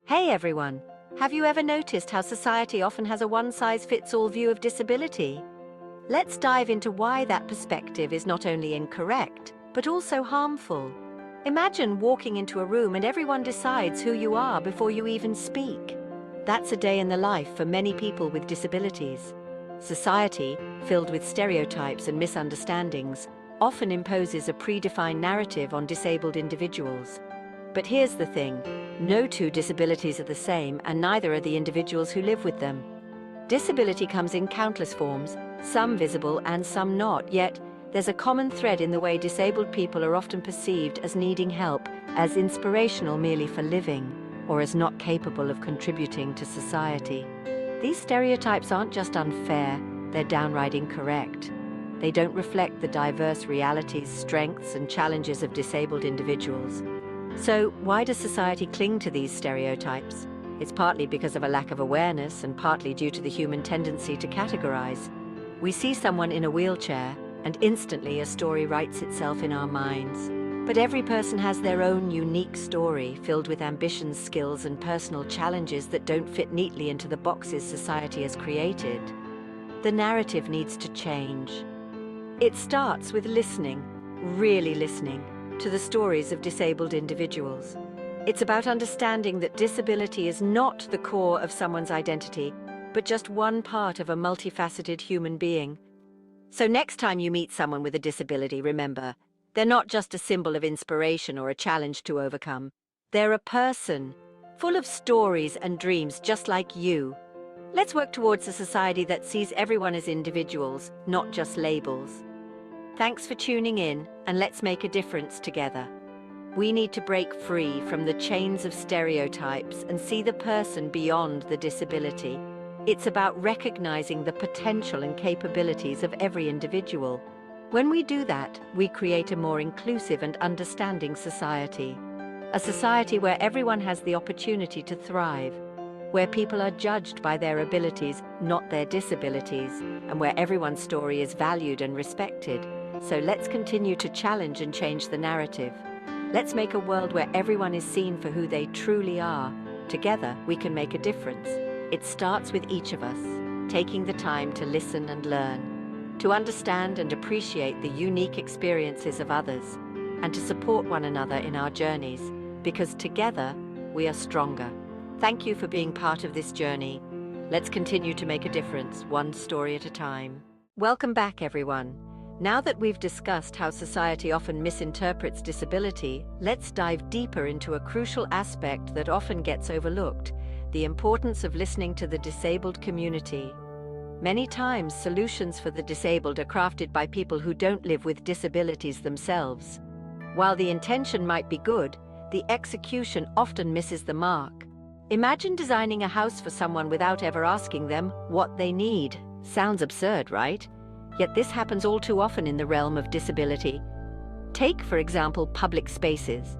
Hey everyone! Have you ever noticed how society often has a one-size-fits-all view of disability? Let's dive into why that perspective is not only incorrect, but also harmful. Imagine walking into a room and everyone decides who you are before you even speak. That's a day in the life for many people with disabilities. Society, filled with stereotypes and misunderstandings, often imposes a predefined narrative on disabled individuals. But here's the thing, no two disabilities are the same, and neither are the individuals who live with them. Disability comes in countless forms, some visible and some not, yet there's a common thread in the way disabled people are often perceived as needing help, as inspirational merely for living, or as not capable of contributing to society. These stereotypes aren't just unfair, they're downright incorrect. They don't reflect the diverse realities, strengths, and challenges of disabled individuals. So, why does society cling to these stereotypes? It's partly because of a lack of awareness and partly due to the human tendency to categorize. We see someone in a wheelchair, and instantly a story writes itself in our minds. But every person has their own unique story, filled with ambitions, skills, and personal challenges that don't fit neatly into the boxes society has created. The narrative needs to change. It starts with listening, really listening, to the stories of disabled individuals. It's about understanding that disability is not the core of someone's identity, but just one part of a multifaceted human being. So next time you meet someone with a disability, remember, they're not just a symbol of inspiration or a challenge to overcome. They're a person, full of stories and dreams just like you. Let's work towards a society that sees everyone as individuals, not just labels. Thanks for tuning in, and let's make a difference together. We need to break free from the chains of stereotypes and see the person beyond the disability. It's about recognizing the potential and capabilities of every individual. When we do that, we create a more inclusive and understanding society. A society where everyone has the opportunity to thrive, where people are judged by their abilities, not their disabilities, and where everyone's story is valued and respected. So let's continue to challenge and change the narrative. Let's make a world where everyone is seen for who they truly are. Together, we can make a difference. It starts with each of us, taking the time to listen and learn, to understand and appreciate the unique experiences of others, and to support one another in our journeys, because together, we are stronger. Thank you for being part of this journey. Let's continue to make a difference, one story at a time. Welcome back, everyone. Now that we've discussed how society often misinterprets disability, let's dive deeper into a crucial aspect that often gets overlooked, the importance of listening to the disabled community. Many times, solutions for the disabled are crafted by people who don't live with disabilities themselves. While the intention might be good, the execution often misses the mark. Imagine designing a house for someone without ever asking them what they need. Sounds absurd, right? Yet this happens all too often in the realm of disability. Take, for example, public spaces.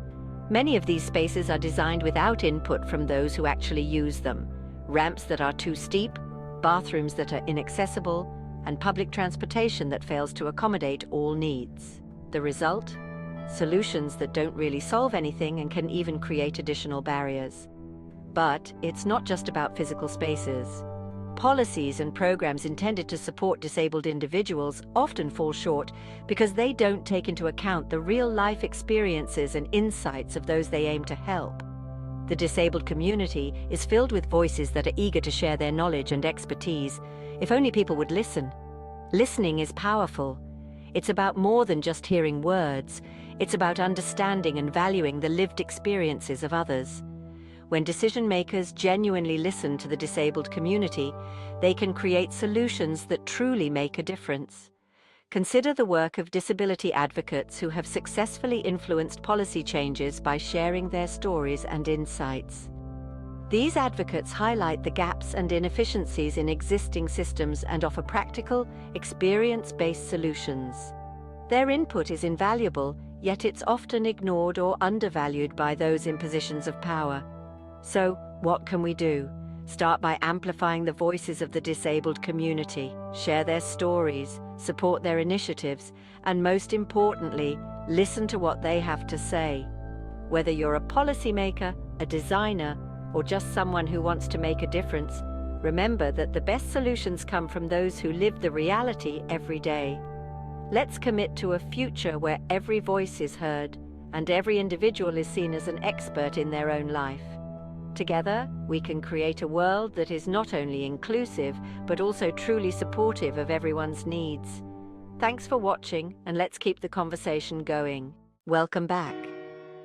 Many of these spaces are designed without input from those who actually use them. Ramps that are too steep, bathrooms that are inaccessible, and public transportation that fails to accommodate all needs. The result? Solutions that don't really solve anything and can even create additional barriers. But it's not just about physical spaces. Policies and programs intended to support disabled individuals often fall short because they don't take into account the real-life experiences and insights of those they aim to help. The disabled community is filled with voices that are eager to share their knowledge and expertise, if only people would listen. Listening is powerful. It's about more than just hearing words. It's about understanding and valuing the lived experiences of others. When decision-makers genuinely listen to the disabled community, they can create solutions that truly make a difference. Consider the work of disability advocates who have successfully influenced policy changes by sharing their stories and insights. These advocates highlight the gaps and inefficiencies in existing systems and offer practical, experience-based solutions. Their input is invaluable, yet it's often ignored or undervalued by those in positions of power. So, what can we do? Start by amplifying the voices of the disabled community, share their stories, support their initiatives, and most importantly, listen to what they have to say. Whether you're a policymaker, a designer, or just someone who wants to make a difference, remember that the best solutions come from those who live the reality every day. Let's commit to a future where every voice is heard and every individual is seen as an expert in their own life. Together, we can create a world that is not only inclusive, but also truly supportive of everyone's needs. Thanks for watching, and let's keep the conversation going. Welcome back.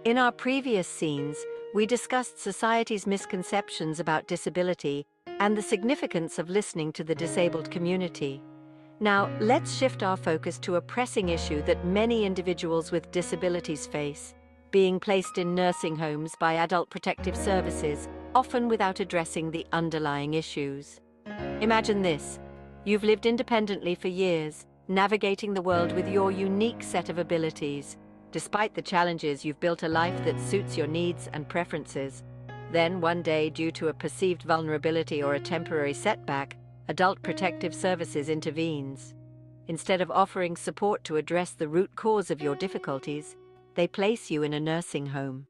In our previous scenes, we discussed society's misconceptions about disability and the significance of listening to the disabled community. Now, let's shift our focus to a pressing issue that many individuals with disabilities face: being placed in nursing homes by Adult Protective Services, often without addressing the underlying issues. Imagine this: you've lived independently for years, navigating the world with your unique set of abilities. Despite the challenges, you've built a life that suits your needs and preferences. Then, one day, due to a perceived vulnerability or a temporary setback, Adult Protective Services intervenes. Instead of offering support to address the root cause of your difficulties, they place you in a nursing home.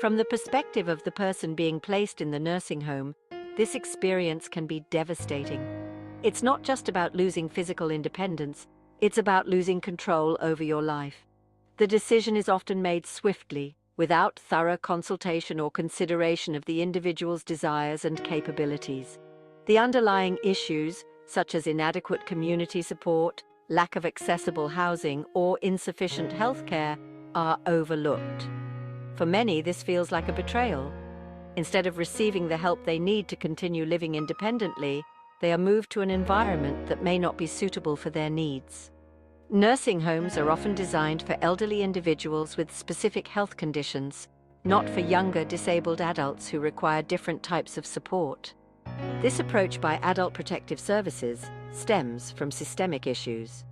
From the perspective of the person being placed in the nursing home, this experience can be devastating. It's not just about losing physical independence, it's about losing control over your life. The decision is often made swiftly, without thorough consultation or consideration of the individual's desires and capabilities. The underlying issues, such as inadequate community support, lack of accessible housing, or insufficient healthcare, are overlooked. For many, this feels like a betrayal. Instead of receiving the help they need to continue living independently, they are moved to an environment that may not be suitable for their needs. Nursing homes are often designed for elderly individuals with specific health conditions, not for younger disabled adults who require different types of support. This approach by Adult Protective Services stems from systemic issues.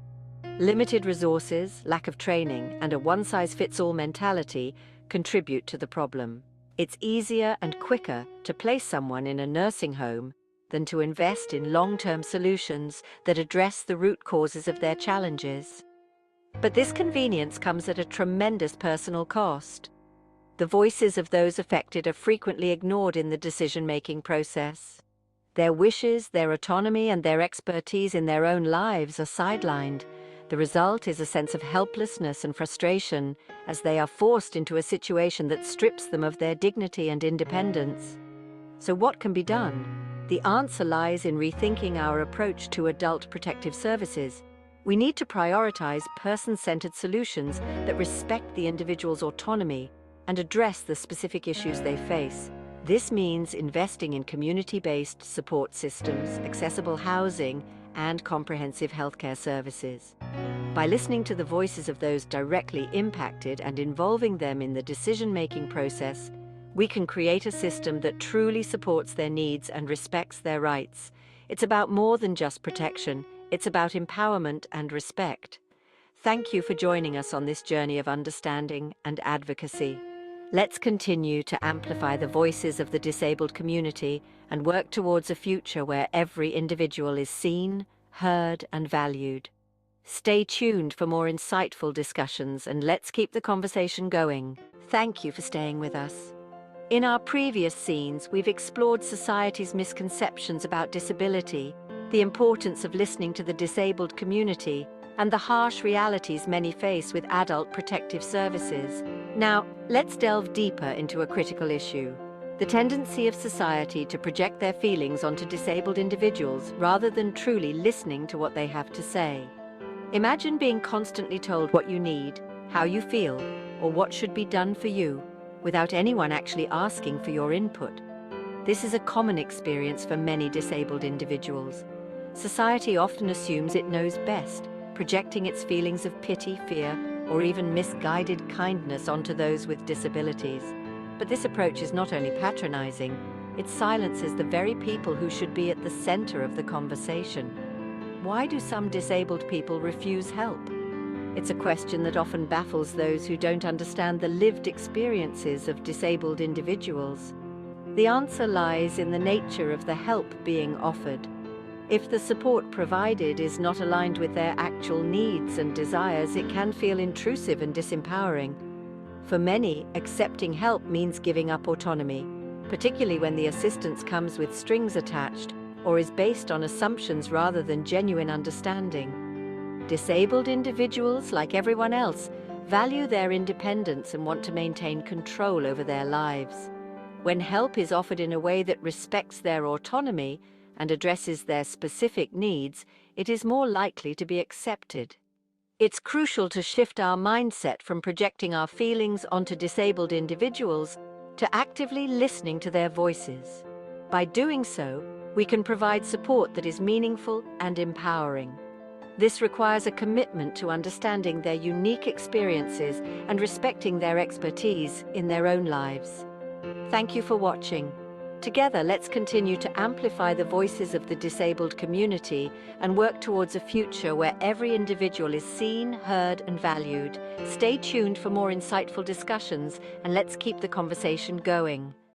Limited resources, lack of training, and a one-size-fits-all mentality contribute to the problem. It's easier and quicker to place someone in a nursing home than to invest in long-term solutions that address the root causes of their challenges. But this convenience comes at a tremendous personal cost. The voices of those affected are frequently ignored in the decision-making process. Their wishes, their autonomy, and their expertise in their own lives are sidelined. The result is a sense of helplessness and frustration as they are forced into a situation that strips them of their dignity and independence. So what can be done? The answer lies in rethinking our approach to Adult Protective Services. We need to prioritize person-centered solutions that respect the individual's autonomy and address the specific issues they face. This means investing in community-based support systems, accessible housing, and comprehensive healthcare services. By listening to the voices of those directly impacted and involving them in the decision-making process, we can create a system that truly supports their needs and respects their rights. It's about more than just protection, it's about empowerment and respect. Thank you for joining us on this journey of understanding and advocacy. Let's continue to amplify the voices of the disabled community and work towards a future where every individual is seen, heard, and valued. Stay tuned for more insightful discussions, and let's keep the conversation going. Thank you for staying with us. In our previous scenes, we've explored society's misconceptions about disability, the importance of listening to the disabled community, and the harsh realities many face with Adult Protective Services. Now, let's delve deeper into a critical issue: the tendency of society to project their feelings onto disabled individuals rather than truly listening to what they have to say. Imagine being constantly told what you need, how you feel, or what should be done for you, without anyone actually asking for your input. This is a common experience for many disabled individuals. Society often assumes it knows best, projecting its feelings of pity, fear, or even misguided kindness onto those with disabilities. But this approach is not only patronizing, it silences the very people who should be at the center of the conversation. Why do some disabled people refuse help? It's a question that often baffles those who don't understand the lived experiences of disabled individuals. The answer lies in the nature of the help being offered. If the support provided is not aligned with their actual needs and desires, it can feel intrusive and disempowering. For many, accepting help means giving up autonomy. particularly when the assistance comes with strings attached or is based on assumptions rather than genuine understanding. Disabled individuals, like everyone else, value their independence and want to maintain control over their lives. When help is offered in a way that respects their autonomy and addresses their specific needs, it is more likely to be accepted. It's crucial to shift our mindset from projecting our feelings onto disabled individuals to actively listening to their voices. By doing so, we can provide support that is meaningful and empowering. This requires a commitment to understanding their unique experiences and respecting their expertise in their own lives. Thank you for watching. Together, let's continue to amplify the voices of the disabled community and work towards a future where every individual is seen, heard, and valued. Stay tuned for more insightful discussions, and let's keep the conversation going.